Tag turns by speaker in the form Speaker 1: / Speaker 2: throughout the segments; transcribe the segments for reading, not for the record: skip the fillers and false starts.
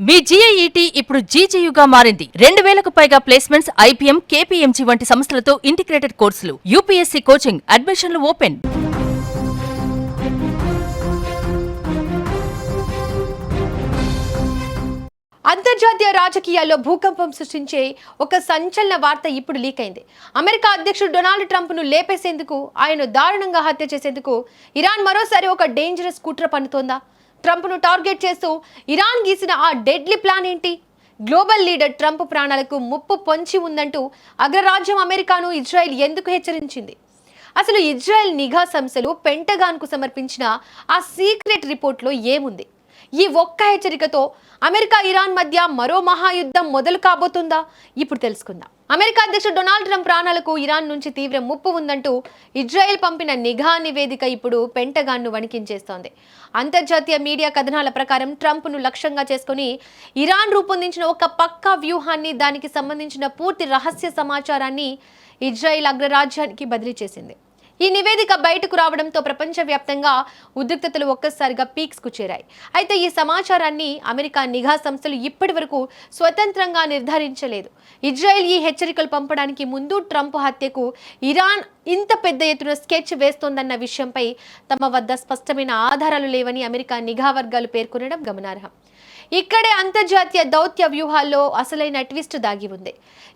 Speaker 1: మీ జీఐఈటీ ఇప్పుడు జీజేయుగా మారింది. 2000కు పైగా ప్లేస్మెంట్స్, ఐపీఎం, కేపీఎంజీ వంటి సంస్థలతో ఇంటిగ్రేటెడ్ కోర్సులు. యూపీఎస్సీ కోచింగ్, అడ్మిషన్లు ఓపెన్.
Speaker 2: అంతర్జాతీయ రాజకీయాల్లో భూకంపం సృష్టించే ఒక సంచలన వార్త ఇప్పుడు లీక్ అయింది. అమెరికా అధ్యక్షుడు డొనాల్డ్ ట్రంప్ ను లేపేసేందుకు, ఆయన దారుణంగా హత్య చేసేందుకు ఇరాన్ మరోసారి ఒక డేంజరస్ కుట్ర పన్నుతోందా? ట్రంప్ ను టార్గెట్ చేస్తూ ఇరాన్ గీసిన ఆ డెడ్లీ ప్లాన్ ఏంటి? గ్లోబల్ లీడర్ ట్రంప్ ప్రాణాలకు ముప్పు పొంచి ఉందంటూ అగ్రరాజ్యం అమెరికాను ఇజ్రాయెల్ ఎందుకు హెచ్చరించింది? అసలు ఇజ్రాయెల్ నిఘా సంస్థలు పెంటగాన్కు సమర్పించిన ఆ సీక్రెట్ రిపోర్ట్లో ఏముంది? ఈ ఒక్క హెచ్చరికతో అమెరికా ఇరాన్ మధ్య మరో మహాయుద్ధం మొదలు కాబోతుందా? ఇప్పుడు తెలుసుకుందాం. అమెరికా అధ్యక్షుడు డొనాల్డ్ ట్రంప్ ప్రాణాలకు ఇరాన్ నుంచి తీవ్ర ముప్పు ఉందంటూ ఇజ్రాయెల్ పంపిన నిఘా నివేదిక ఇప్పుడు పెంటగాన్ను వణికించేస్తోంది. అంతర్జాతీయ మీడియా కథనాల ప్రకారం ట్రంప్ను లక్ష్యంగా చేసుకుని ఇరాన్ రూపొందించిన ఒక పక్కా వ్యూహాన్ని, దానికి సంబంధించిన పూర్తి రహస్య సమాచారాన్ని ఇజ్రాయెల్ అగ్రరాజ్యానికి బదిలీ చేసింది. ఈ నివేదిక బయటకు రావడంతో ప్రపంచవ్యాప్తంగా ఉద్రిక్తతలు ఒక్కసారిగా పీక్స్కు చేరాయి. అయితే ఈ సమాచారాన్ని అమెరికా నిఘా సంస్థలు ఇప్పటి వరకు స్వతంత్రంగా నిర్ధారించలేదు. ఇజ్రాయెల్ ఈ హెచ్చరికలు పంపడానికి ముందు ట్రంప్ హత్యకు ఇరాన్ ఇంత పెద్ద ఎత్తున స్కెచ్ వేస్తోందన్న విషయంపై తమ వద్ద స్పష్టమైన ఆధారాలు లేవని అమెరికా నిఘా వర్గాలు పేర్కొనడం గమనార్హం. ఇక్కడే అంతర్జాతీయ దౌత్య వ్యూహాల్లో అసలైన ట్విస్ట్ దాగి ఉంది.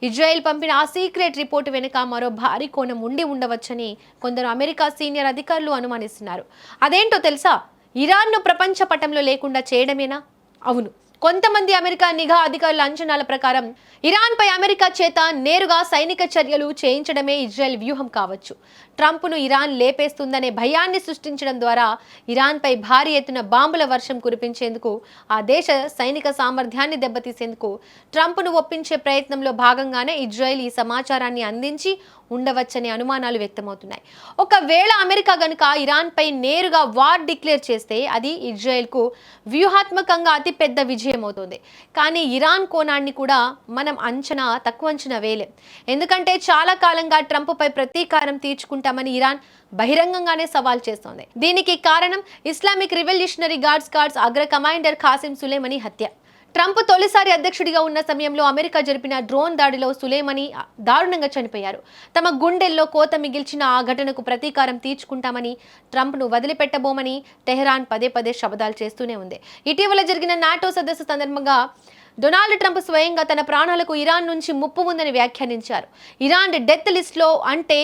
Speaker 2: ఇజ్రాయెల్ పంపిన ఆ సీక్రెట్ రిపోర్టు వెనుక మరో భారీ కోణం ఉండి ఉండవచ్చని కొందరు అమెరికా సీనియర్ అధికారులు అనుమానిస్తున్నారు. అదేంటో తెలుసా? ఇరాన్ను ప్రపంచ పటంలో లేకుండా చేయడమేనా? అవును. కొంతమంది అమెరికా నిఘా అధికారుల అంచనాల ప్రకారం ఇరాన్పై అమెరికా చేత నేరుగా సైనిక చర్యలు చేయించడమే ఇజ్రాయెల్ వ్యూహం కావచ్చు. ట్రంప్ను ఇరాన్ లేపేస్తుందనే భయాన్ని సృష్టించడం ద్వారా ఇరాన్పై భారీ ఎత్తున బాంబుల వర్షం కురిపించేందుకు, ఆ దేశ సైనిక సామర్థ్యాన్ని దెబ్బతీసేందుకు ట్రంప్ను ఒప్పించే ప్రయత్నంలో భాగంగానే ఇజ్రాయెల్ ఈ సమాచారాన్ని అందించి ఉండవచ్చనే అనుమానాలు వ్యక్తమవుతున్నాయి. ఒకవేళ అమెరికా గనుక ఇరాన్పై నేరుగా వార్ డిక్లేర్ చేస్తే అది ఇజ్రాయెల్కు వ్యూహాత్మకంగా అతిపెద్ద విజయం అవుతుంది. కానీ ఇరాన్ కోణాన్ని కూడా మనం తక్కువ అంచనా వేయలేం. ఎందుకంటే చాలా కాలంగా ట్రంప్పై ప్రతీకారం తీర్చుకుంటామని ఇరాన్ బహిరంగంగానే సవాల్ చేస్తోంది. దీనికి కారణం ఇస్లామిక్ రివల్యూషనరీ గార్డ్స్ అగ్ర కమాండర్ ఖాసిం సులేమనీ హత్య. ట్రంప్ తొలిసారి అధ్యక్షుడిగా ఉన్న సమయంలో అమెరికా జరిపిన డ్రోన్ దాడిలో సులేమనీ దారుణంగా చనిపోయారు. తమ గుండెల్లో కోత మిగిల్చిన ఆ ఘటనకు ప్రతీకారం తీర్చుకుంటామని, ట్రంప్ను వదిలిపెట్టబోమని టెహ్రాన్ పదే పదే శపథాలు చేస్తూనే ఉంది. ఇటీవల జరిగిన నాటో సదస్సు సందర్భంగా డొనాల్డ్ ట్రంప్ స్వయంగా తన ప్రాణాలకు ఇరాన్ నుంచి ముప్పు ఉందని వ్యాఖ్యానించారు. ఇరాన్ డెత్ లిస్ట్లో, అంటే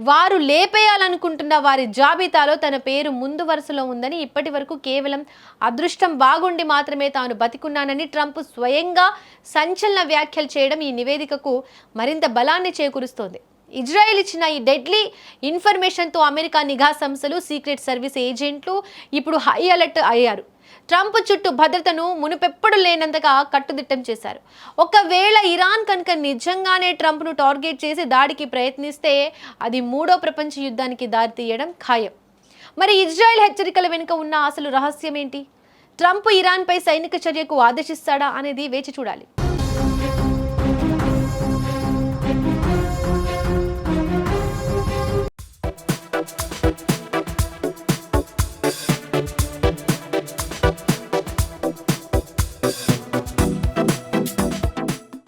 Speaker 2: వారు లేపేయాలనుకుంటున్న వారి జాబితాలో తన పేరు ముందు వరుసలో ఉందని, ఇప్పటి వరకు కేవలం అదృష్టం బాగుండి మాత్రమే తాను బతికున్నానని ట్రంప్ స్వయంగా సంచలన వ్యాఖ్యలు చేయడం ఈ నివేదికకు మరింత బలాన్ని చేకూరుస్తోంది. ఇజ్రాయెల్ ఇచ్చిన ఈ డెడ్లీ ఇన్ఫర్మేషన్తో అమెరికా నిఘా సంస్థలు, సీక్రెట్ సర్వీస్ ఏజెంట్లు ఇప్పుడు హై అలర్ట్ అయ్యారు. ట్రంప్ చుట్టూ భద్రతను మునుపెప్పుడు లేనంతగా కట్టుదిట్టం చేశారు. ఒకవేళ ఇరాన్ కనుక నిజంగానే ట్రంప్ను టార్గెట్ చేసి దాడికి ప్రయత్నిస్తే అది మూడో ప్రపంచ యుద్ధానికి దారితీయడం ఖాయం. మరి ఇజ్రాయెల్ హెచ్చరికల వెనుక ఉన్న అసలు రహస్యం ఏంటి? ట్రంప్ ఇరాన్పై సైనిక చర్యకు ఆదేశిస్తాడా అనేది వేచి చూడాలి.